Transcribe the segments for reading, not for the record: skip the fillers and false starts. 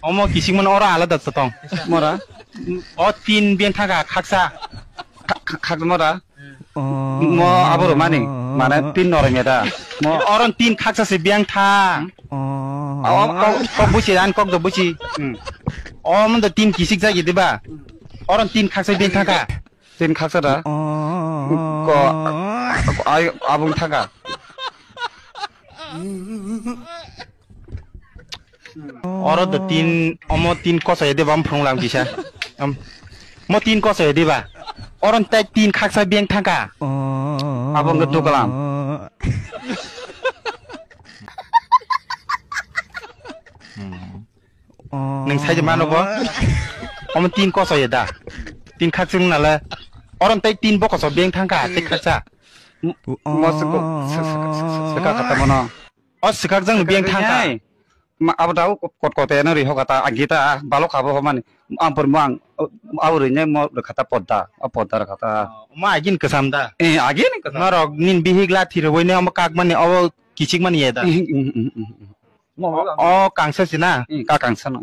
어머 기식만 어라 알아듣어 동 뭐라 어틴 비엔타가 각사 각 뭐라 뭐 아버로 많이 말해 틴 너라메다 뭐 어런 틴 각사세 비앙타 꼭 부시 안 꼭도 부시 어머도 틴 기식자기 되봐 어런 틴 각사 비엔타가 틴 각사다 거 아붕 타가 어러도 틴 어머 틴 거서 에데 밤 프롱람 기샤 뭐 틴 거서 에데 봐 어런 때 틴 각사 비행 타가 아붕 그 두글람 능 사이즈 많어 봐 어머 틴 거서 에다 틴 각승 날라 어런 때 틴 버거서 비행 타가 때 각자 뭐 스카 갔다 뭐나 스카장 비행 타가 apa tahu kota ini riho kata kita balok apa mana ampun mang awalnya mau kata poda kata mau agin kesamda agin kesam narok nin bihigla thiru ini am kak mana awal kicik mana ya dah oh kangsa sih na kangsa na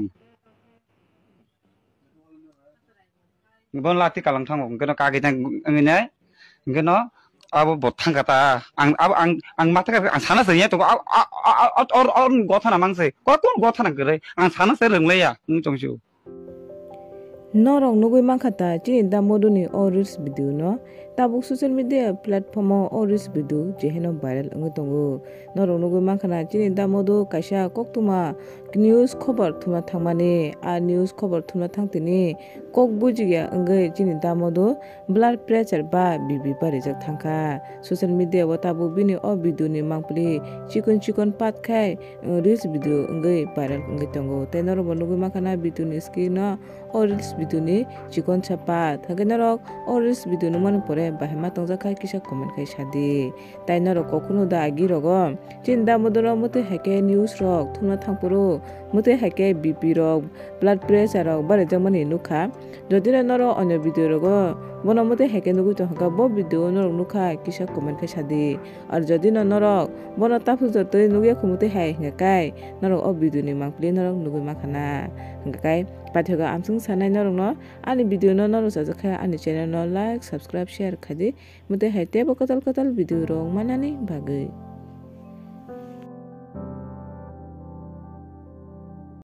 ngebon latih kalang thang ngeno kagetnya ngene ngeno 아버 못한 거다. 안 맞다. 안 사나서냐 또 고타나 망세. 고타나 그래. 안 사나서 릉래야. 정수. Norong nugui mangkata chini da moduni oris bidu no tabuk social media platform oris bidu jeheno viral angutongu norong nugui mangkana chini da modu kaisa koktuma news khobar thuma thangmani a news khobar thuma thangtini kok bujiya angai chini da modu blood pressure ba bibi barijak thangka social media wa tabuk bini o bidu ni mangpli chikon pat khai reels bidu angai viral angai tongu te norong nugui mangkana bidu ni skin no oris biduni chikon chapa thagenarok oris biduni man pore bahema tongja khai kisa comment khai sadi tai narok kokuno da agi rogo chinda modoro mote hake news rok thuna thangpuro mote hake bp rok blood pressure rok bare jamani nukha jodira naro onyo video rogo bono mote hake nugu to haka bo video norok nukha kisa comment khai sadi ar jodina norok bono tapu jotoi nuge khumute hai ngakai norok o video ni mangpli norok nugu makhana ngakai pathoga amsung sanai norok no ani video no norok sajakha ani channel no like subscribe share khadi mote haite bo katal video rok manani bagai